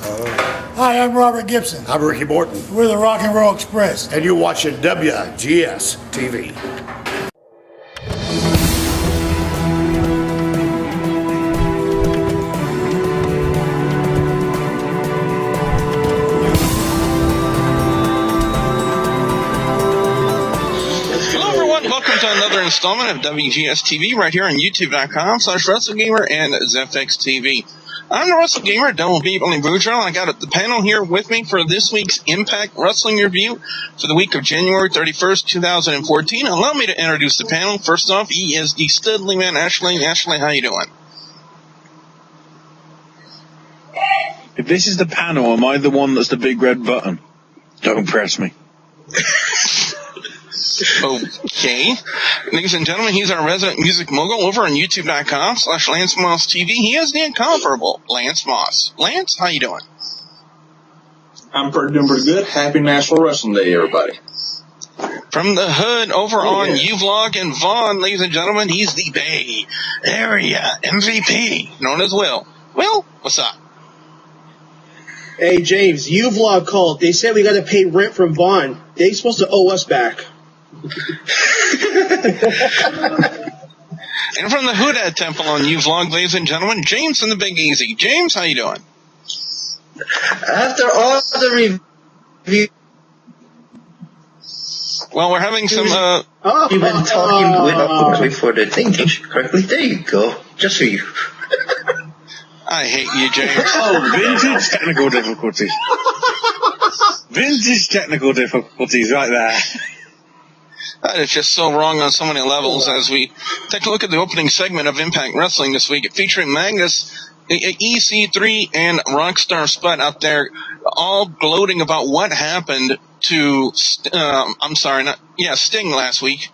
Hi, I'm Robert Gibson. I'm Ricky Morton. We're the Rock and Roll Express. And you're watching WGS-TV. Welcome to another installment of WGS-TV right here on YouTube.com/WrestleGamer and ZFX-TV. I'm the Wrestle Gamer, Double B, Billy Boudreaux. I got the panel here with me for this week's Impact Wrestling review for the week of January 31st, 2014. Allow me to introduce the panel. First off, he is the Studley Man, Ashley. Ashley, how you doing? If this is the panel, am I the one that's the big red button? Don't press me. Okay. Ladies and gentlemen, he's our resident music mogul over on YouTube.com/Lance Moss TV. He is the incomparable Lance Moss. Lance, how you doing? I'm doing pretty good. Happy National Wrestling Day, everybody. From the hood over on Uvlog and Vaughn, ladies and gentlemen, he's the Bay Area MVP, known as Will. Will, what's up? Hey, James, Uvlog called. They said we got to pay rent from Vaughn. They're supposed to owe us back. And from the Hoodad Temple on Uvlog, ladies and gentlemen, James and the Big Easy. James, how you doing? After all the review, well, we're having some. You've been talking without looking for the thing correctly. There you go, just for you. I hate you, James. Oh, vintage technical difficulties. Vintage technical difficulties, right there. That is just so wrong on so many levels. As we take a look at the opening segment of Impact Wrestling this week, featuring Magnus, EC3, and Rockstar Spud out there, all gloating about what happened to Sting last week,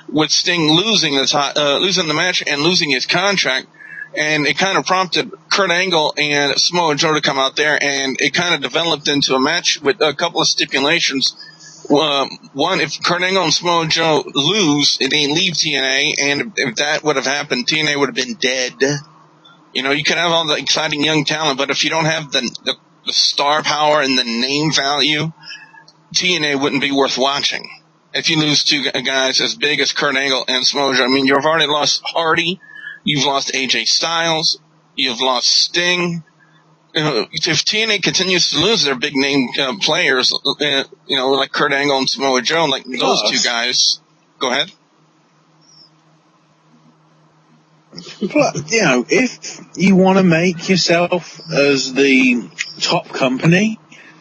with Sting losing the match and losing his contract. And it kind of prompted Kurt Angle and Samoa Joe to come out there, and it kind of developed into a match with a couple of stipulations. One, if Kurt Angle and Samoa Joe lose, they leave TNA, and if that would have happened, TNA would have been dead. You know, you could have all the exciting young talent, but if you don't have the star power and the name value, TNA wouldn't be worth watching. If you lose two guys as big as Kurt Angle and Samoa Joe, I mean, you've already lost Hardy, you've lost AJ Styles, you've lost Sting. If TNA continues to lose their big name players, like Kurt Angle and Samoa Joe, like those two guys, go ahead. But, if you want to make yourself as the top company,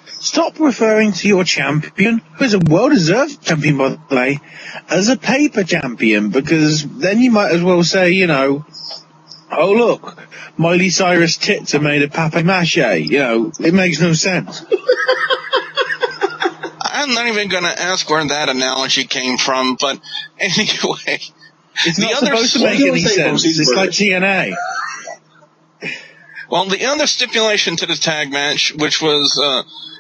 stop referring to your champion, who's a well-deserved champion, by the way, as a paper champion, because then you might as well say, oh, look, Miley Cyrus tits are made of papier-mâché. It makes no sense. I'm not even going to ask where that analogy came from, but anyway. It's not supposed to make any sense. It's like TNA. Well, the other stipulation to the tag match, which was,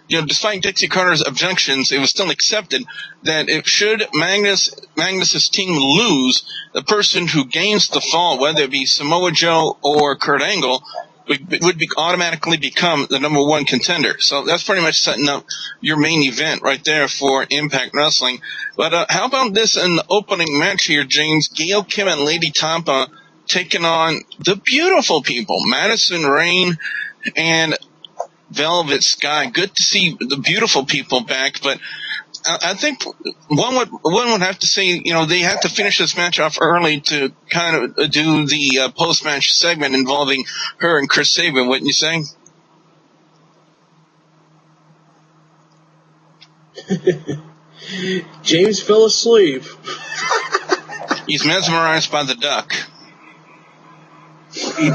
despite Dixie Carter's objections, it was still accepted that if should Magnus's team lose, the person who gains the fall, whether it be Samoa Joe or Kurt Angle, would automatically become the number one contender. So that's pretty much setting up your main event right there for Impact Wrestling. But how about this in the opening match here, James? Gail, Kim, and Lady Tapa taking on the beautiful people, Madison Rayne and Velvet Sky. Good to see the beautiful people back, but I think one would have to say, they have to finish this match off early to kind of do the post-match segment involving her and Chris Sabin, wouldn't you say? James fell asleep. He's mesmerized by the duck. He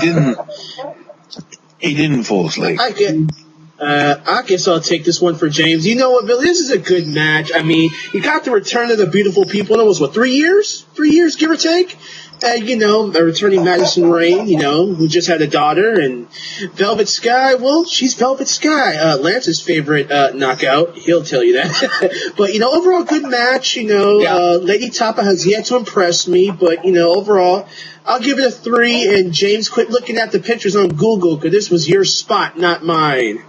didn't fall asleep. I guess I'll take this one for James. You know what, Billy? This is a good match. I mean, you got the return of the beautiful people. And it was, 3 years? 3 years, give or take? Returning Madison Rayne, who just had a daughter. And Velvet Sky, well, she's Velvet Sky. Lance's favorite knockout. He'll tell you that. But, overall good match. Lady Tapa has yet to impress me. But, overall, I'll give it a 3. And James, quit looking at the pictures on Google, because this was your spot, not mine.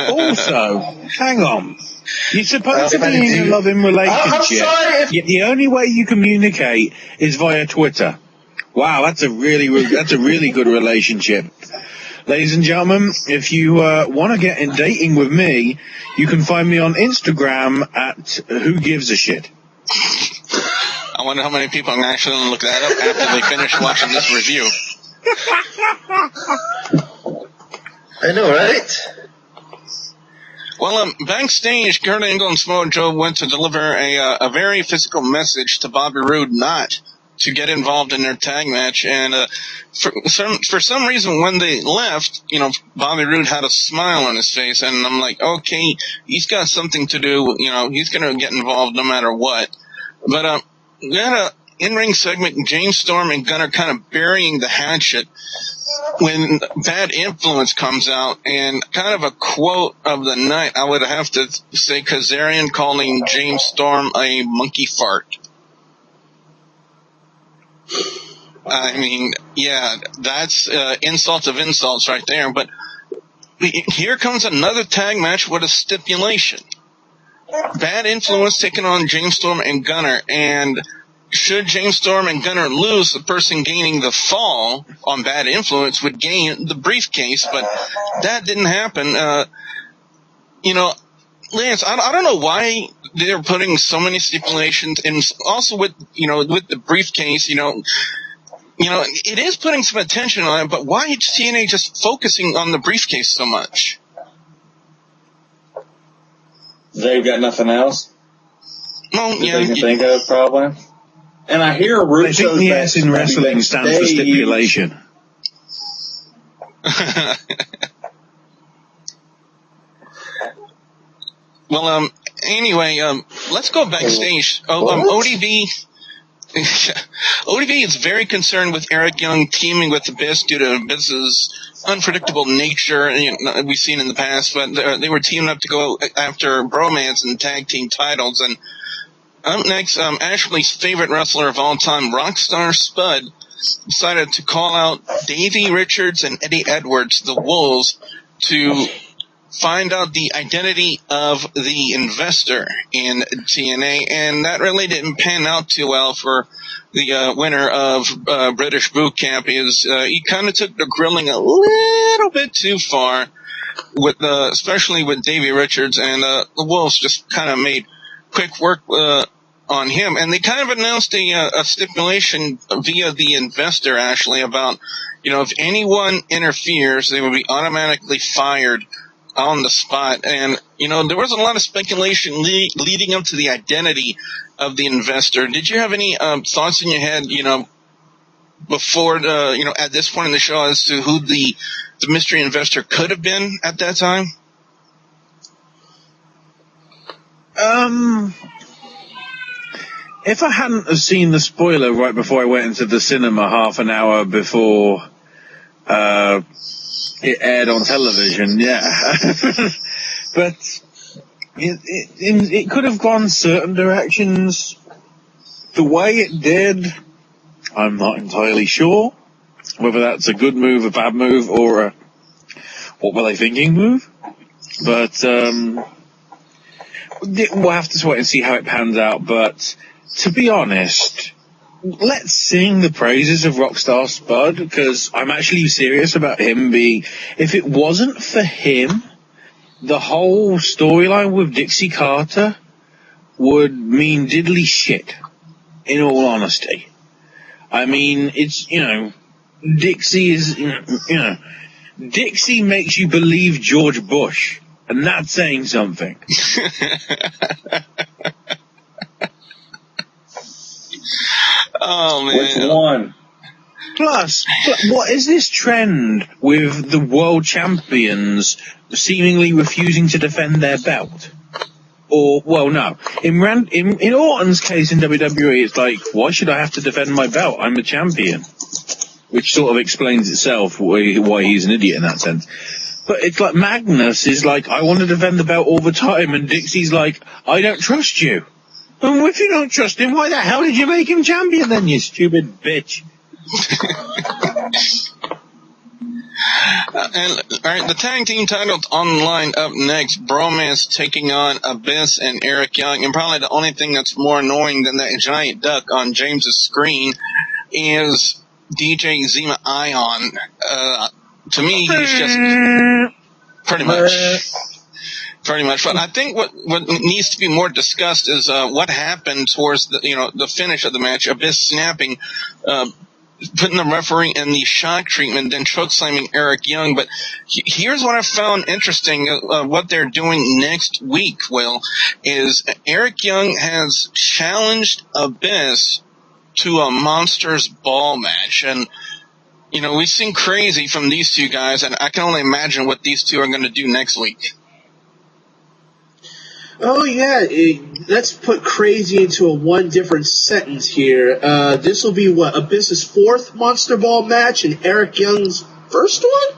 Also, hang on. You're supposed to be in a loving relationship, yet the only way you communicate is via Twitter. Wow, that's a really good relationship. Ladies and gentlemen, if you want to get in dating with me, you can find me on Instagram at Who Gives a Shit. I wonder how many people are actually going to look that up after they finish watching this review. I know, right? Well, backstage, Kurt Angle and Samoa Joe went to deliver a very physical message to Bobby Roode not to get involved in their tag match. And for some reason, when they left, Bobby Roode had a smile on his face. And I'm like, okay, he's got something to do. He's going to get involved no matter what. But we had a in-ring segment, James Storm and Gunner kind of burying the hatchet when Bad Influence comes out, and kind of a quote of the night, I would have to say Kazarian calling James Storm a monkey fart. I mean, yeah, that's insult of insults right there, but here comes another tag match with a stipulation. Bad Influence taking on James Storm and Gunner, and should James Storm and Gunner lose, the person gaining the fall on Bad Influence would gain the briefcase, but that didn't happen. Lance, I don't know why they're putting so many stipulations, and also with the briefcase, it is putting some attention on it, but why is TNA just focusing on the briefcase so much? They've got nothing else Well, that they can think of, probably. And I hear Roode I think the S in wrestling stands for stipulation. Well, anyway, let's go backstage. ODB is very concerned with Eric Young teaming with the Abyss due to Abyss's unpredictable nature, we've seen in the past, but they were teaming up to go after Bromance and tag team titles. And up next, Ashley's favorite wrestler of all time, Rockstar Spud, decided to call out Davey Richards and Eddie Edwards, the Wolves, to find out the identity of the investor in TNA, and that really didn't pan out too well for the winner of British Boot Camp. He kind of took the grilling a little bit too far, especially with Davey Richards, and the Wolves just kind of made quick work on him, and they kind of announced a stipulation via the investor, Ashley, about if anyone interferes, they would be automatically fired on the spot. And there was a lot of speculation leading up to the identity of the investor. Did you have any thoughts in your head before at this point in the show as to who the mystery investor could have been at that time? If I hadn't have seen the spoiler right before I went into the cinema half an hour before it aired on television, yeah. But it could have gone certain directions. The way it did, I'm not entirely sure whether that's a good move, a bad move, or a what were they thinking move. But we'll have to wait and see how it pans out. But to be honest, let's sing the praises of Rockstar Spud, because I'm actually serious about him being... If it wasn't for him, the whole storyline with Dixie Carter would mean diddly shit, in all honesty. I mean, it's, Dixie is, Dixie makes you believe George Bush, and that's saying something. Oh, man. Which one? Plus, what is this trend with the world champions seemingly refusing to defend their belt? Or, well, no. In Orton's case in WWE, it's like, why should I have to defend my belt? I'm a champion. Which sort of explains itself why he's an idiot in that sense. But it's like Magnus is like, I want to defend the belt all the time, and Dixie's like, I don't trust you. And if you don't trust him, why the hell did you make him champion then, you stupid bitch? And all right, the tag team titles on the line up next. Bromance taking on Abyss and Eric Young. And probably the only thing that's more annoying than that giant duck on James's screen is DJ Zema Ion. To me, he's just pretty much. But I think what needs to be more discussed is what happened towards the finish of the match. Abyss snapping, putting the referee in the shock treatment, then chokeslamming Eric Young. But here's what I found interesting: what they're doing next week, Will, is Eric Young has challenged Abyss to a Monsters Ball match, and we've seen crazy from these two guys, and I can only imagine what these two are going to do next week. Oh, yeah. Let's put crazy into a one different sentence here. This will be Abyss's 4th Monster Ball match and Eric Young's 1st one?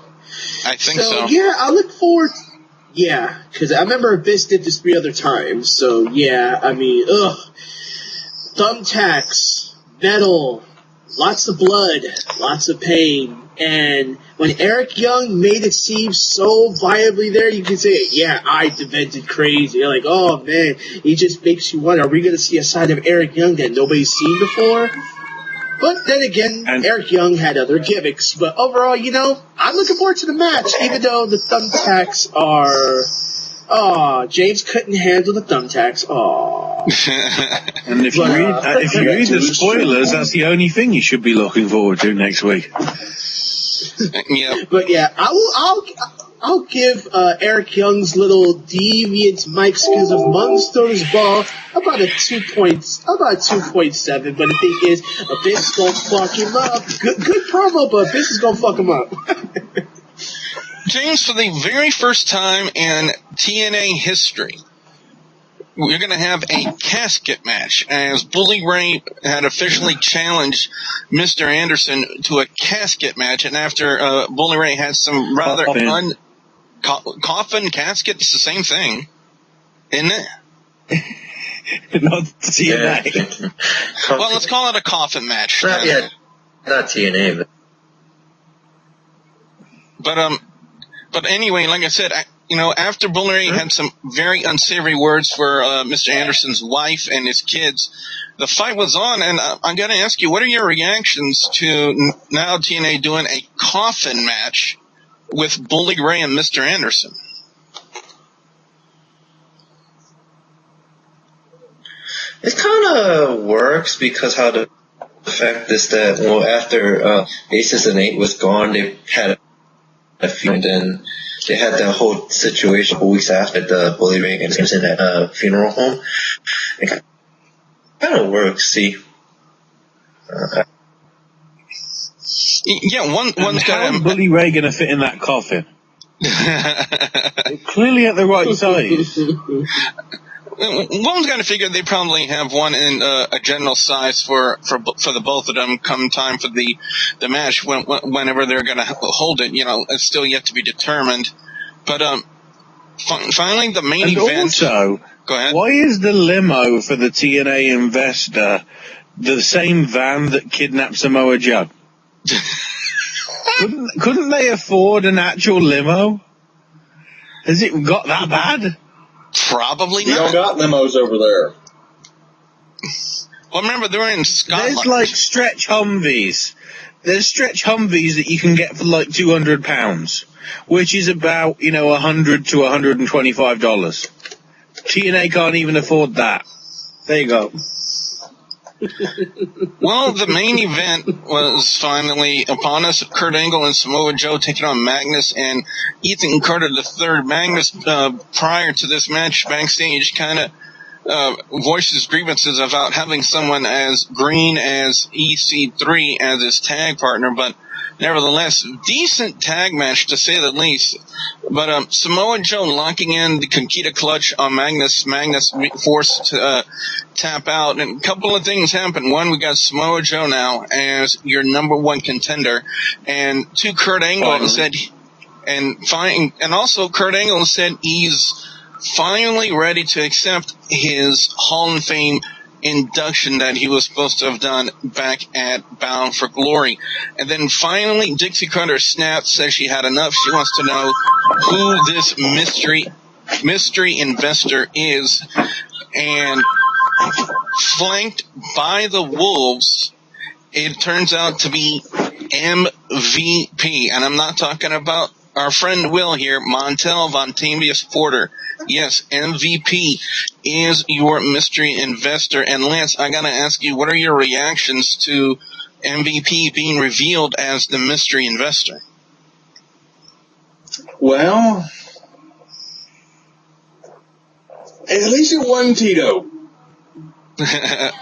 I think so. Yeah, I look forward. Yeah, because I remember Abyss did this 3 other times. So, yeah, I mean, thumbtacks, metal, lots of blood, lots of pain. And when Eric Young made it seem so viably there, you can say, yeah, I invented crazy. You're like, oh, man, it just makes you wonder, are we going to see a side of Eric Young that nobody's seen before? But then again, Eric Young had other gimmicks. But overall, I'm looking forward to the match, even though the thumbtacks are... Oh, James couldn't handle the thumbtacks. Oh. And if you read the spoilers, that's the only thing you should be looking forward to next week. Yeah. But yeah, I'll give Eric Young's little deviant Mike skills of Monsters Ball about a 2.7. But the thing is, Abyss is gonna fuck him up. Good promo, but Abyss is gonna fuck him up. James, for the very first time in TNA history, we're going to have a casket match, as Bully Ray had officially challenged Mr. Anderson to a casket match, and after Bully Ray had some rather coffin, casket, it's the same thing, isn't it? Not TNA. Yeah. Well, let's call it a coffin match. Not TNA, But anyway, like I said, after Bully Ray had some very unsavory words for Mr. Anderson's wife and his kids, the fight was on, and I'm going to ask you, what are your reactions to now TNA doing a coffin match with Bully Ray and Mr. Anderson? It kind of works because how the fact is that after Aces and 8 was gone, they had a few, and then they had that whole situation a couple weeks after the Bully Ray and Anderson at a funeral home. It kind of works. See. Yeah, one's got Bully Ray going to fit in that coffin? Clearly at the right size. One's got to figure they probably have one in a general size for the both of them come time for the match whenever they're going to hold it. It's still yet to be determined. But finally, the main event. Also, go ahead. Why is the limo for the TNA investor the same van that kidnapped Samoa Joe? couldn't they afford an actual limo? Has it got that bad? Probably not. We all got limos over there. Well, remember, they're in Scotland. There's like stretch Humvees. There's stretch Humvees that you can get for like £200, which is about, $100 to $125. TNA can't even afford that. There you go. Well, the main event was finally upon us. Kurt Angle and Samoa Joe taking on Magnus and Ethan Carter III. Magnus, prior to this match, backstage, kind of voices grievances about having someone as green as EC3 as his tag partner, but nevertheless, decent tag match to say the least. But Samoa Joe locking in the Conquista clutch on Magnus. Magnus forced to tap out, and a couple of things happened. One, we got Samoa Joe now as your number one contender, and two, Kurt Angle said, and also Kurt Angle said he's finally ready to accept his Hall of Fame induction that he was supposed to have done back at Bound for Glory. And then finally, Dixie Carter snapped, says she had enough. She wants to know who this mystery investor is. And flanked by the Wolves, it turns out to be MVP. And I'm not talking about our friend Will here, Montel Vontavious Porter. Yes, MVP is your mystery investor. And Lance, I gotta ask you, what are your reactions to MVP being revealed as the mystery investor? Well, at least it wasn't Tito.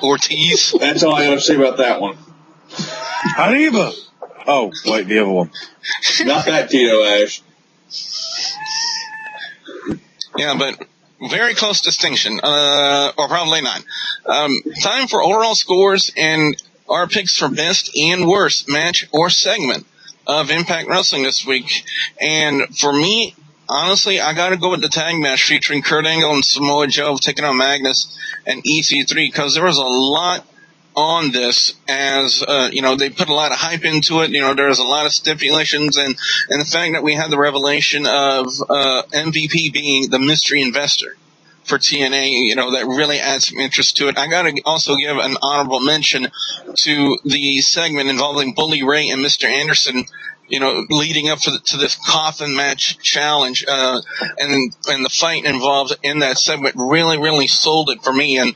Ortiz. That's all I got to say about that one. Arriba. Oh, wait, the other one. Not that Tito, Ash. Yeah, but very close distinction, or probably not. Time for overall scores and our picks for best and worst match or segment of Impact Wrestling this week. And for me, honestly, I gotta go with the tag match featuring Kurt Angle and Samoa Joe taking on Magnus and EC3, because there was a lot on this, as they put a lot of hype into it. There was a lot of stipulations, and the fact that we had the revelation of MVP being the mystery investor for TNA, that really adds some interest to it. I gotta also give an honorable mention to the segment involving Bully Ray and Mr. Anderson, leading up to this coffin match challenge, and the fight involved in that segment really sold it for me. And,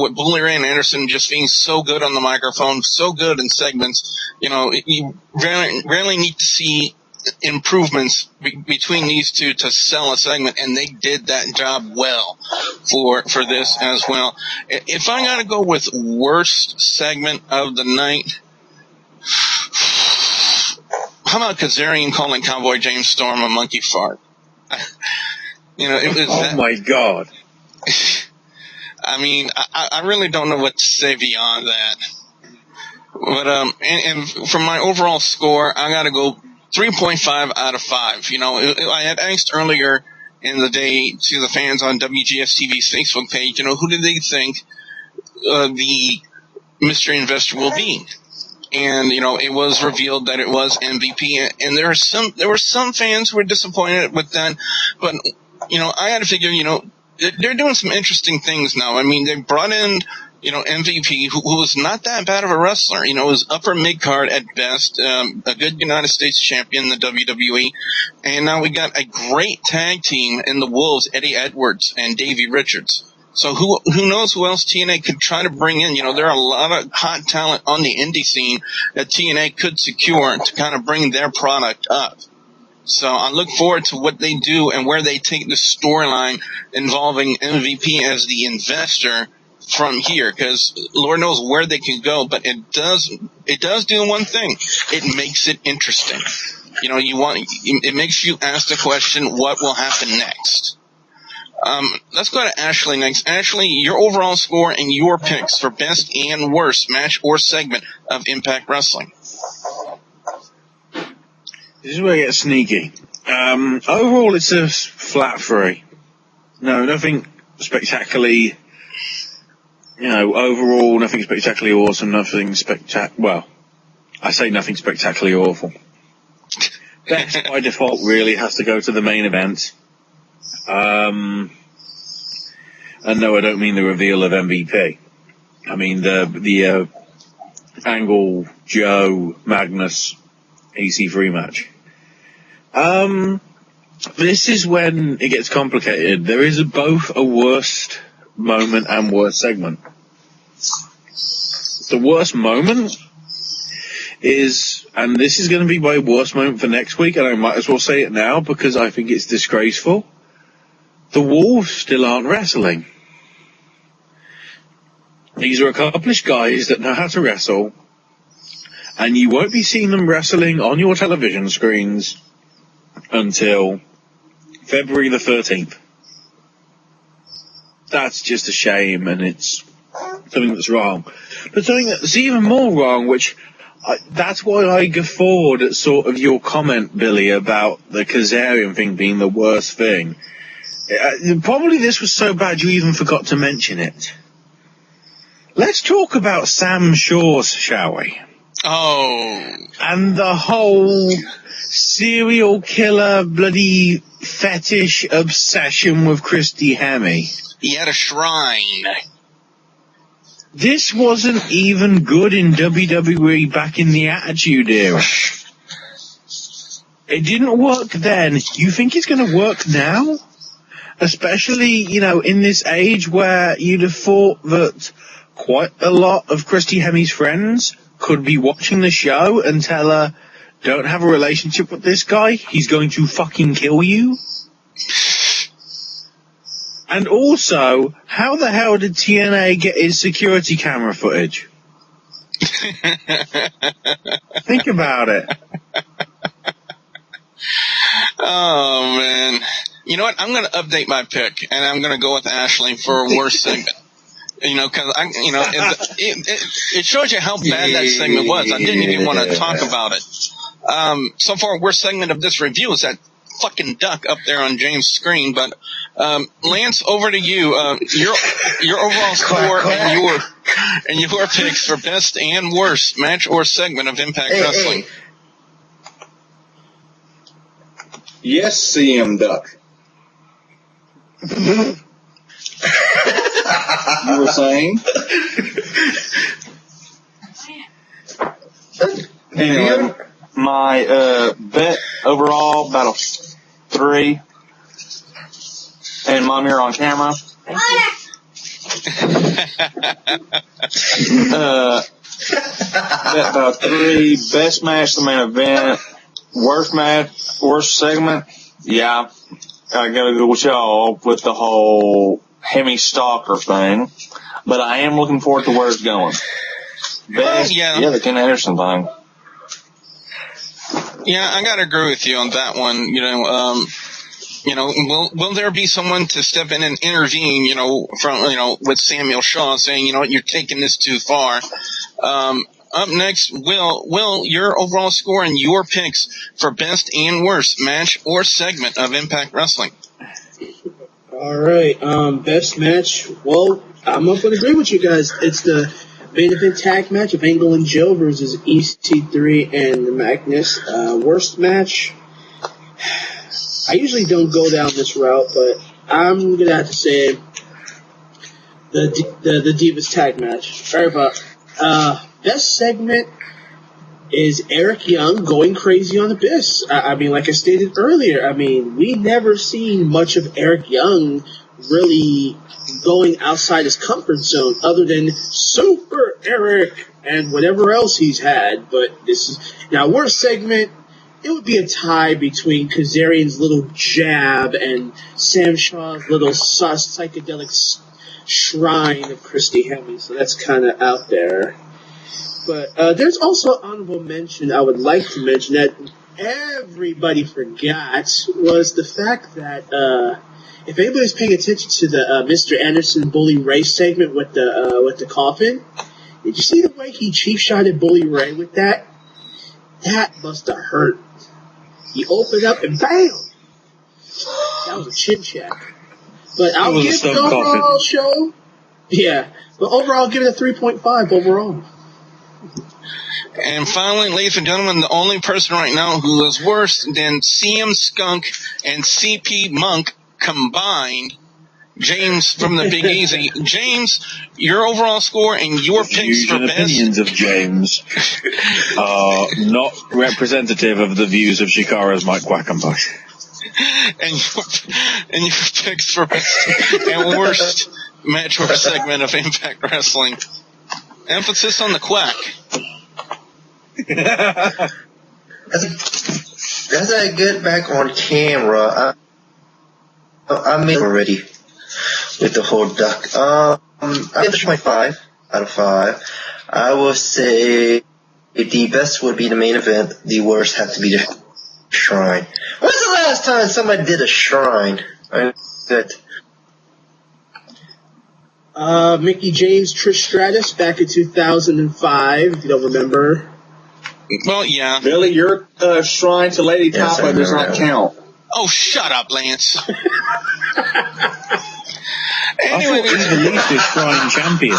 with Bully Ray and Anderson just being so good on the microphone, so good in segments, you rarely need to see improvements between these two to sell a segment, and they did that job well for this as well. If I gotta go with worst segment of the night, how about Kazarian calling Cowboy James Storm a monkey fart? My God. I mean, I really don't know what to say beyond that. But, and for my overall score, I gotta go 3.5 out of 5. I had asked earlier in the day to the fans on WGS-TV's Facebook page, who did they think the mystery investor will be? And, it was revealed that it was MVP. And there were some fans who were disappointed with that. But, I had to figure, they're doing some interesting things now. I mean, they brought in, MVP, who was not that bad of a wrestler. Was upper mid-card at best, a good United States champion in the WWE. And now we got a great tag team in the Wolves, Eddie Edwards and Davey Richards. So who knows who else TNA could try to bring in? There are a lot of hot talent on the indie scene that TNA could secure to kind of bring their product up. So I look forward to what they do and where they take the storyline involving MVP as the investor from here, because Lord knows where they can go, but it does do one thing. It makes it interesting. It makes you ask the question, what will happen next? Let's go to Ashley next. Ashley, your overall score and your picks for best and worst match or segment of Impact Wrestling. This is where it gets sneaky. Overall, it's a flat 3. No, nothing spectacularly. Overall, nothing spectacularly awesome. Nothing well, I say nothing spectacularly awful. Best by default really has to go to the main event. And no, I don't mean the reveal of MVP. I mean the Angle Joe Magnus EC3 match. This is when it gets complicated. There is both a worst moment and worst segment. The worst moment is, and this is going to be my worst moment for next week, and I might as well say it now because I think it's disgraceful. The Wolves still aren't wrestling. These are accomplished guys that know how to wrestle, and you won't be seeing them wrestling on your television screens until February the 13th. That's just a shame, and it's something that's wrong. But something that's even more wrong, that's why I guffawed at sort of your comment, Billy, about the Kazarian thing being the worst thing. Probably this was so bad you even forgot to mention it. Let's talk about Sam Shaw's, shall we? Oh. And the whole serial killer bloody fetish obsession with Christy Hemme. He had a shrine. This wasn't even good in WWE back in the Attitude Era. It didn't work then. You think it's going to work now? Especially, in this age where you'd have thought that quite a lot of Christy Hemme's friends could be watching the show and tell her, don't have a relationship with this guy, he's going to fucking kill you. And also, how the hell did TNA get his security camera footage? Think about it. Oh, man. You know what? I'm going to update my pick, and I'm going to go with Ashley for worst segment. Because it shows you how bad that segment was. I didn't even want to talk about it. So far, worst segment of this review is that fucking duck up there on James' screen. But Lance, over to you. Your overall score and your picks for best and worst match or segment of Impact Wrestling. Yes, CM Duck. You were saying? Anyway, my bet overall, about a 3. And Mom, you're on camera. Bet about 3. Best match, the main event. Worst match, worst segment. Yeah, I gotta go with y'all with the whole Hemi Stalker thing. But I am looking forward to where it's going. Best, yeah, the Ken Anderson thing. Yeah, I gotta agree with you on that one. Will there be someone to step in and intervene, with Samuel Shaw saying, you're taking this too far. Up next, Will, your overall score and your picks for best and worst match or segment of Impact Wrestling. All right, best match. Well, I'm not going to agree with you guys. It's the main event tag match of Angle and Joe versus EC3 and Magnus. Worst match. I usually don't go down this route, but I'm gonna have to say the Divas tag match. Sorry about. Best segment is Eric Young going crazy on Abyss. I mean, like I stated earlier, we never seen much of Eric Young really going outside his comfort zone other than Super Eric and whatever else he's had. But this is now worst segment. It would be a tie between Kazarian's little jab and Sam Shaw's little psychedelic shrine of Christy Hemme. So that's kind of out there. But there's also honorable mention I would like to mention that everybody forgot was the fact that if anybody's paying attention to the Mr. Anderson Bully Ray segment with the coffin, did you see the way he cheap shotted Bully Ray with that? That must have hurt. He opened up and bam! That was a chin check. But I'll give the overall show. Yeah, but overall, I'll give it a 3.5 overall. And finally, ladies and gentlemen, the only person right now who is worse than CM Skunk and CP Monk combined, James from the Big Easy. James, your overall score and your picks for best. Opinions of James are not representative of the views of Shikara's Mike Quackenbush. And your picks for best and worst match or segment of Impact Wrestling. Emphasis on the quack. As I get back on camera, I'm already with the whole duck. I give this my 5 out of 5. I will say the best would be the main event. The worst had to be the shrine. When's the last time somebody did a shrine? Mickey James, Trish Stratus back in 2005, if you don't remember. Well, yeah. Billy, your shrine to Lady Tapa does not count. Oh, shut up, Lance. Anyway, I thought he's the least is Shrine Champion.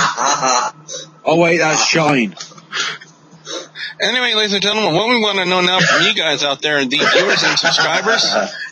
Oh wait, that's Shine. Anyway, ladies and gentlemen, what we want to know now from you guys out there, the viewers and subscribers,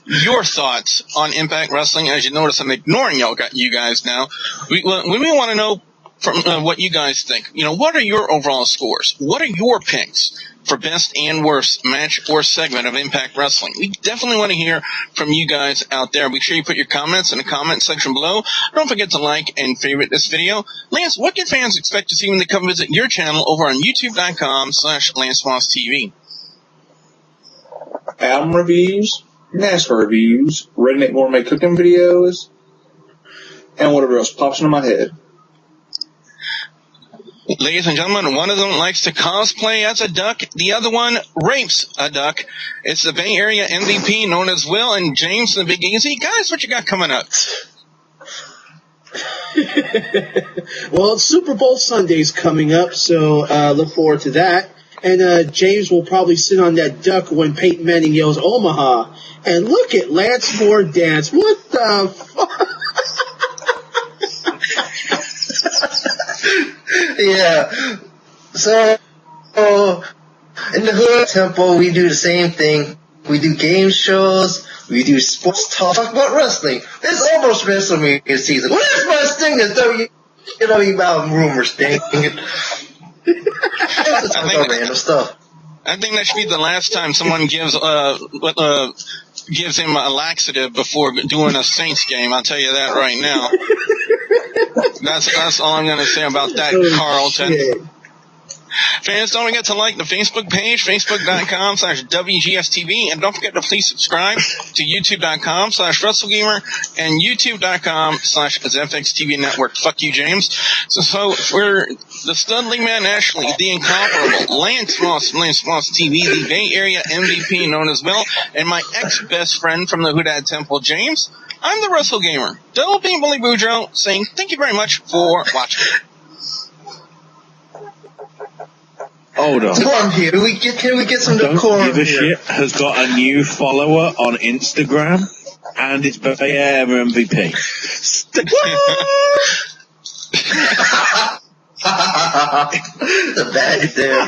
your thoughts on Impact Wrestling. As you notice, I'm ignoring you guys now. We want to know from what you guys think. You know, what are your overall scores? What are your picks for best and worst match or segment of Impact Wrestling? We definitely want to hear from you guys out there. Make sure you put your comments in the comment section below. Don't forget to like and favorite this video. Lance, what can fans expect to see when they come visit your channel over on youtube.com/LanceMossTV? Album reviews, NASCAR reviews, redneck gourmet cooking videos, and whatever else pops into my head. Ladies and gentlemen, one of them likes to cosplay as a duck. The other one rapes a duck. It's the Bay Area MVP known as Will and James the Big Easy. Guys, what you got coming up? Well, Super Bowl Sunday's coming up, so look forward to that. And James will probably sit on that duck when Peyton Manning yells Omaha. And look at Lance Moore dance. What the fuck? Yeah. So, in the Hood Temple, we do the same thing. We do game shows. We do sports talk about wrestling. It's almost WrestleMania season. What is my Sting and WWE about rumors, Sting? Let's talk about random stuff. I think that should be the last time someone gives him a laxative before doing a Saints game. I'll tell you that right now. That's all I'm going to say about that, Carlton. Shit. Fans, don't forget to like the Facebook page, facebook.com/WGS-TV, and don't forget to please subscribe to youtube.com/WrestleGamer and youtube.com/ZFXTV Network. Fuck you, James. So for the Studley Man Ashley, the incomparable Lance Moss TV, the Bay Area MVP known as Will, and my ex-best friend from the Hoodad Temple, James, I'm the WrestleGamer, Double Bean Bully Boudreaux, saying thank you very much for watching. Hold on. Come here. Can we get some decorum Don't Give a here? Shit has got a new follower on Instagram, and it's Bay Area MVP. The bad is there.